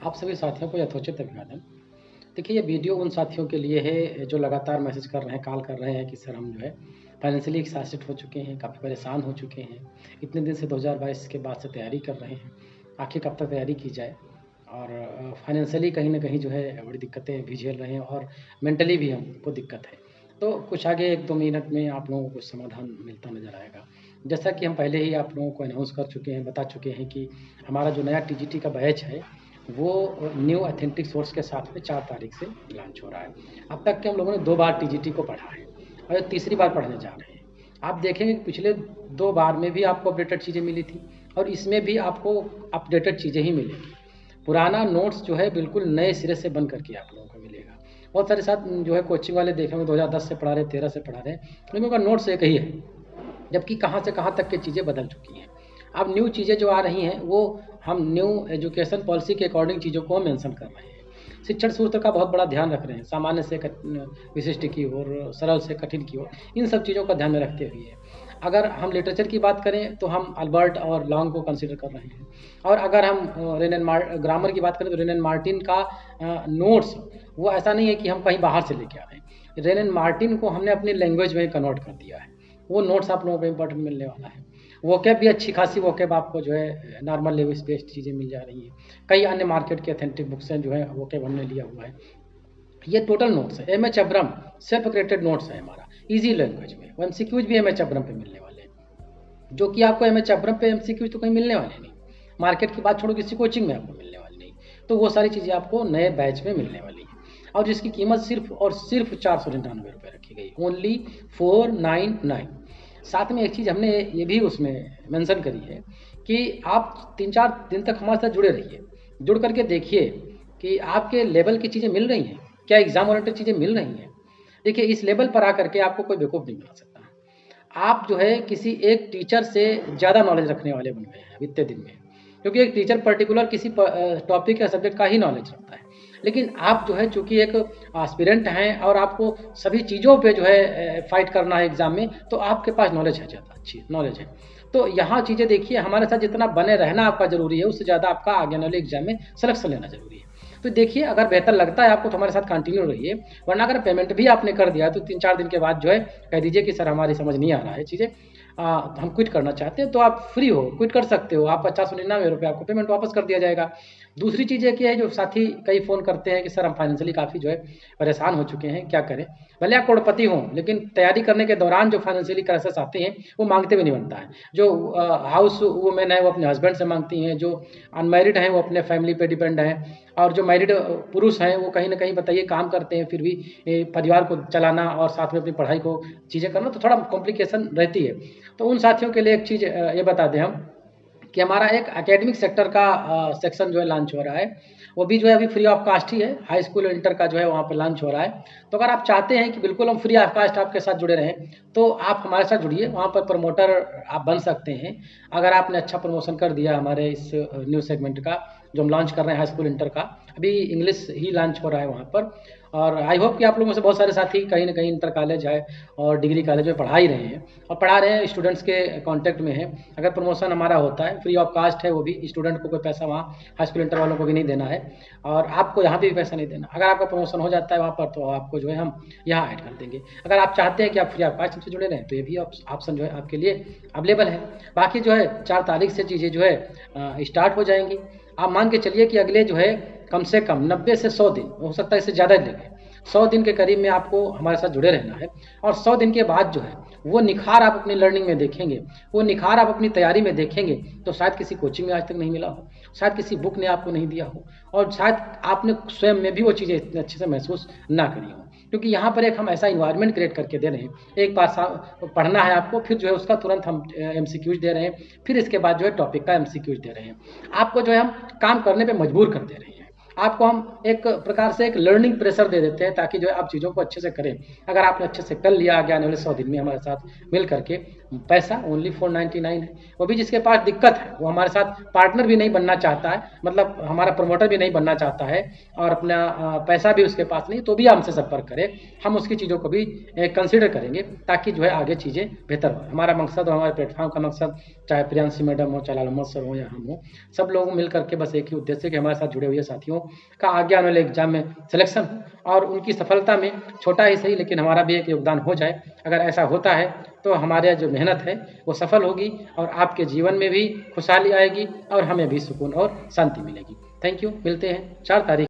आप सभी साथियों को यथोचित अभिवादन। देखिए, ये वीडियो उन साथियों के लिए है जो लगातार मैसेज कर रहे हैं, कॉल कर रहे हैं कि सर हम जो है फाइनेंशियली एक्सॉस्टेड हो चुके हैं, काफ़ी परेशान हो चुके हैं। इतने दिन से 2022 के बाद से तैयारी कर रहे हैं, आखिर कब तक तैयारी की जाए। और फाइनेंशियली कहीं न कहीं जो है बड़ी दिक्कतें भी झेल रहे हैं और मेंटली भी हमको दिक्कत है। तो कुछ आगे 1-2 मिनट में आप लोगों को समाधान मिलता नज़र आएगा। जैसा कि हम पहले ही आप लोगों को अनाउंस कर चुके हैं, बता चुके हैं कि हमारा जो नया टीजीटी का बैच है, वो न्यू ऑथेंटिक सोर्स के साथ में 4 तारीख से लॉन्च हो रहा है। अब तक के हम लोगों ने 2 बार टीजीटी को पढ़ा है और ये तीसरी बार पढ़ने जा रहे हैं। आप देखेंगे कि पिछले 2 बार में भी आपको अपडेटेड चीज़ें मिली थी और इसमें भी आपको अपडेटेड चीज़ें ही मिलेंगी। पुराना नोट्स जो है बिल्कुल नए सिरे से बन करके आप लोगों को मिलेगा। बहुत सारे साथ जो है कोचिंग वाले देखेंगे 2010 से पढ़ा रहे, 13 से पढ़ा रहे, लेकिन उनका नोट्स एक ही है, जबकि कहाँ से कहाँ तक की चीज़ें बदल चुकी हैं। अब न्यू चीज़ें जो आ रही हैं वो हम न्यू एजुकेशन पॉलिसी के अकॉर्डिंग चीज़ों को मेंशन कर रहे हैं। शिक्षण सूत्र का बहुत बड़ा ध्यान रख रहे हैं, सामान्य से विशिष्ट की ओर, सरल से कठिन की ओर, इन सब चीज़ों का ध्यान में रखते हुए। अगर हम लिटरेचर की बात करें तो हम अल्बर्ट और लॉन्ग को कंसिडर कर रहे हैं, और अगर हम ग्रामर की बात करें तो रेन एंड मार्टिन का नोट्स वो ऐसा नहीं है कि हम कहीं बाहर से लेके आ रहे हैं। रेन एंड मार्टिन को हमने अपनी लैंग्वेज में कन्वर्ट कर दिया है। वो नोट्स आप लोगों को इंपॉर्टेंट मिलने वाला है। वोकेब भी अच्छी खासी वोकेब आपको जो है नॉर्मल लेवल बेस्ड चीज़ें मिल जा रही हैं। कई अन्य मार्केट के ऑथेंटिक बुक्स हैं जो है वोकेब हमने लिया हुआ है। ये टोटल नोट्स है। एम एच अब्रम सेल्फ क्रिएटेड नोट्स है हमारा, इजी लैंग्वेज में। वो एमसीक्यूज भी एम एच अब्रम पे मिलने वाले हैं, जो कि आपको एम एच अब्रम पे एमसीक्यूज तो कहीं मिलने वाले नहीं। मार्केट की बात छोड़ो, किसी कोचिंग में आपको मिलने वाली नहीं। तो वो सारी चीज़ें आपको नए बैच में मिलने वाली है, और जिसकी कीमत सिर्फ और सिर्फ 499 रुपये रखी गई, ओनली 499। साथ में एक चीज़ हमने ये भी उसमें मेंशन करी है कि आप 3-4 दिन तक हमारे साथ जुड़े रहिए, जुड़ करके देखिए कि आपके लेवल की चीज़ें मिल रही हैं, क्या एग्जाम ओरिएंटेड चीज़ें मिल रही हैं। देखिए, इस लेवल पर आकर के आपको कोई बेवकूफ़ नहीं बना सकता। आप जो है किसी एक टीचर से ज़्यादा नॉलेज रखने वाले बन गए हैं इतने दिन में, क्योंकि एक टीचर पर्टिकुलर किसी टॉपिक या सब्जेक्ट का ही नॉलेज रखता है। लेकिन आप जो है चूँकि एक एस्पिरेंट हैं और आपको सभी चीज़ों पे जो है फाइट करना है एग्ज़ाम में, तो आपके पास नॉलेज है, ज़्यादा अच्छी नॉलेज है। तो यहाँ चीज़ें देखिए, हमारे साथ जितना बने रहना आपका ज़रूरी है, उससे ज़्यादा आपका आगे वाले एग्ज़ाम में सिलेक्शन लेना ज़रूरी है। तो देखिए, अगर बेहतर लगता है आपको तो हमारे साथ कंटिन्यू रहिए, वरना अगर पेमेंट भी आपने कर दिया तो 3-4 दिन के बाद जो है कह दीजिए कि सर हमारी समझ नहीं आ रहा है चीज़ें, हम क्विट करना चाहते हैं, तो आप फ्री हो, क्विट कर सकते हो। आप 50-99 रुपये आपको पेमेंट वापस कर दिया जाएगा। दूसरी चीज़ ये है, जो साथी कई फ़ोन करते हैं कि सर हम फाइनेंशियली काफ़ी जो है परेशान हो चुके हैं, क्या करें। भले आप करोड़पति हों, लेकिन तैयारी करने के दौरान जो फाइनेंशियली क्राइसिस आते हैं वो मांगते हुए नहीं बनता है। जो हाउस वुमेन है वो अपने हस्बैंड से मांगती हैं, जो अनमैरिड हैं वो अपने फैमिली पे डिपेंड हैं, और जो मैरिड पुरुष हैं वो कहीं ना कहीं बताइए काम करते हैं, फिर भी परिवार को चलाना और साथ में अपनी पढ़ाई को चीज़ें करना तो थोड़ा कॉम्प्लिकेशन रहती है। तो उन साथियों के लिए एक चीज़ ये बता दें हम कि हमारा एक एकेडमिक सेक्टर का सेक्शन जो है लॉन्च हो रहा है, वो भी जो है अभी फ्री ऑफ कास्ट ही है। हाई स्कूल इंटर का जो है वहाँ पर लॉन्च हो रहा है। तो अगर आप चाहते हैं कि बिल्कुल हम फ्री ऑफ कास्ट आपके साथ जुड़े रहें, तो आप हमारे साथ जुड़िए, वहाँ पर प्रमोटर आप बन सकते हैं। अगर आपने अच्छा प्रमोशन कर दिया हमारे इस न्यू सेगमेंट का जो हम लॉन्च कर रहे हैं, हाई स्कूल इंटर का, अभी इंग्लिश ही लॉन्च हो रहा है वहाँ पर। और आई होप कि आप लोगों में से बहुत सारे साथी कहीं ना कहीं इंटर कॉलेज है और डिग्री कॉलेज में पढ़ा ही रहे हैं और पढ़ा रहे हैं, स्टूडेंट्स के कांटेक्ट में हैं। अगर प्रमोशन हमारा होता है, फ्री ऑफ कास्ट है, वो भी स्टूडेंट को कोई पैसा वहाँ हाई स्कूल इंटर वालों को भी नहीं देना है, और आपको यहाँ भी पैसा नहीं देना। अगर आपका प्रमोशन हो जाता है वहाँ पर, तो आपको जो है हम यहाँ ऐड कर देंगे। अगर आप चाहते हैं कि आप फ्री ऑफ कास्ट हमसे जुड़े रहें, तो ये भी ऑप्शन जो है आपके लिए अवेलेबल है। बाकी जो है 4 तारीख से चीज़ें जो है स्टार्ट हो जाएंगी। आप मान के चलिए कि अगले जो है कम से कम 90 से 100 दिन, हो सकता है इससे ज़्यादा लेंगे, 100 दिन के करीब में आपको हमारे साथ जुड़े रहना है। और 100 दिन के बाद जो है वो निखार आप अपनी लर्निंग में देखेंगे, वो निखार आप अपनी तैयारी में देखेंगे, तो शायद किसी कोचिंग में आज तक नहीं मिला हो, शायद किसी बुक ने आपको नहीं दिया हो, और शायद आपने स्वयं में भी वो चीज़ें इतने अच्छे से महसूस ना करी हो। क्योंकि यहाँ पर एक हम ऐसा इन्वायरमेंट क्रिएट करके दे रहे हैं, एक बार पढ़ना है आपको, फिर जो है उसका तुरंत हम एमसीक्यूज दे रहे हैं, फिर इसके बाद जो है टॉपिक का एमसीक्यूज दे रहे हैं। आपको जो है हम काम करने पर मजबूर कर दे रहे हैं। आपको हम एक प्रकार से एक लर्निंग प्रेशर दे देते हैं, ताकि जो है आप चीज़ों को अच्छे से करें। अगर आपने अच्छे से कर लिया, आगे आने वाले 100 दिन में हमारे साथ मिल करके पैसा ओनली 499 है। वो भी जिसके पास दिक्कत है, वो हमारे साथ पार्टनर भी नहीं बनना चाहता है, मतलब हमारा प्रमोटर भी नहीं बनना चाहता है, और अपना पैसा भी उसके पास नहीं, तो भी हमसे संपर्क करे, हम उसकी चीज़ों को भी कंसिडर करेंगे, ताकि जो है आगे चीज़ें बेहतर हो। हमारा मकसद और हमारे प्लेटफॉर्म का मकसद, चाहे प्रियांशी मैडम हो, चाहे लाल मोहम्मद सर हो या हम हो, सब लोग मिल करके बस एक ही उद्देश्य कि हमारे साथ जुड़े हुए साथियों का आगे आने वाले एग्जाम में सिलेक्शन हो, और उनकी सफलता में छोटा ही सही लेकिन हमारा भी एक योगदान हो जाए। अगर ऐसा होता है तो हमारे जो मेहनत है वो सफल होगी, और आपके जीवन में भी खुशहाली आएगी, और हमें भी सुकून और शांति मिलेगी। Thank you. मिलते हैं 4 तारीख।